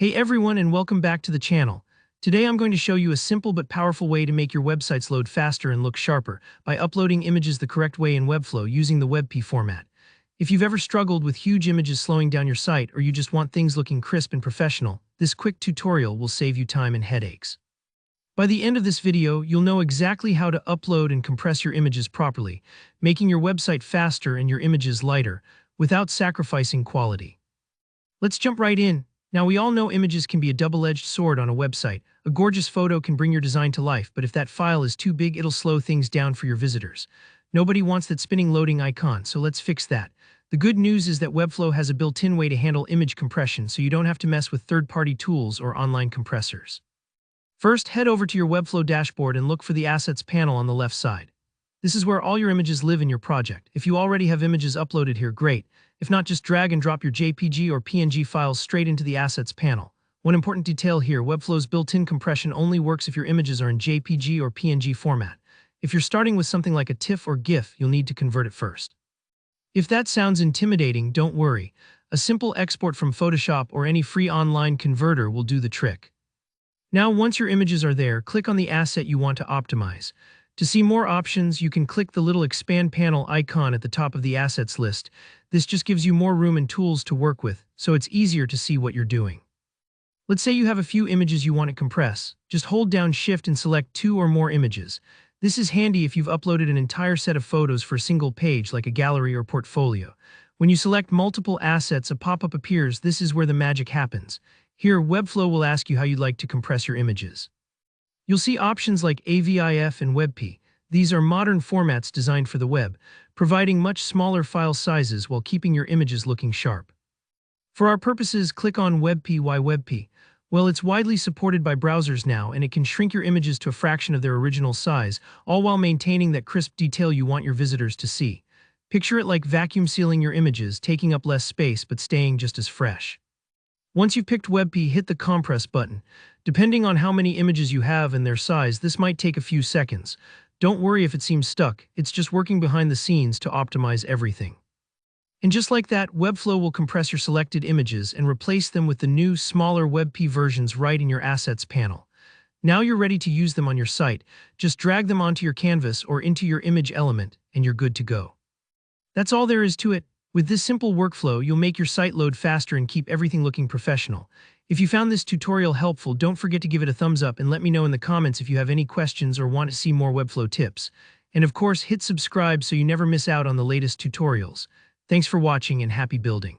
Hey everyone, and welcome back to the channel. Today I'm going to show you a simple but powerful way to make your websites load faster and look sharper by uploading images the correct way in Webflow using the Webp format. If you've ever struggled with huge images slowing down your site, or you just want things looking crisp and professional, this quick tutorial will save you time and headaches. By the end of this video, you'll know exactly how to upload and compress your images properly, making your website faster and your images lighter, without sacrificing quality. Let's jump right in. Now, we all know images can be a double-edged sword on a website. A gorgeous photo can bring your design to life, but if that file is too big, it'll slow things down for your visitors. Nobody wants that spinning loading icon, so let's fix that. The good news is that Webflow has a built-in way to handle image compression, so you don't have to mess with third-party tools or online compressors. First, head over to your Webflow dashboard and look for the Assets panel on the left side. This is where all your images live in your project. If you already have images uploaded here, great. If not, just drag and drop your JPG or PNG files straight into the Assets panel. One important detail here, Webflow's built-in compression only works if your images are in JPG or PNG format. If you're starting with something like a TIFF or GIF, you'll need to convert it first. If that sounds intimidating, don't worry. A simple export from Photoshop or any free online converter will do the trick. Now, once your images are there, click on the asset you want to optimize. To see more options, you can click the little expand panel icon at the top of the assets list. This just gives you more room and tools to work with, so it's easier to see what you're doing. Let's say you have a few images you want to compress. Just hold down Shift and select 2 or more images. This is handy if you've uploaded an entire set of photos for a single page, like a gallery or portfolio. When you select multiple assets, a pop-up appears. This is where the magic happens. Here, Webflow will ask you how you'd like to compress your images. You'll see options like AVIF and Webp. These are modern formats designed for the web, providing much smaller file sizes while keeping your images looking sharp. For our purposes, click on Webp. Why Webp? Well, it's widely supported by browsers now, and it can shrink your images to a fraction of their original size, all while maintaining that crisp detail you want your visitors to see. Picture it like vacuum sealing your images, taking up less space but staying just as fresh. Once you've picked Webp, hit the compress button. Depending on how many images you have and their size, this might take a few seconds. Don't worry if it seems stuck, it's just working behind the scenes to optimize everything. And just like that, Webflow will compress your selected images and replace them with the new, smaller Webp versions right in your Assets panel. Now you're ready to use them on your site. Just drag them onto your canvas or into your image element, and you're good to go. That's all there is to it. With this simple workflow, you'll make your site load faster and keep everything looking professional. If you found this tutorial helpful, don't forget to give it a thumbs up and let me know in the comments if you have any questions or want to see more Webflow tips. And of course, hit subscribe so you never miss out on the latest tutorials. Thanks for watching and happy building.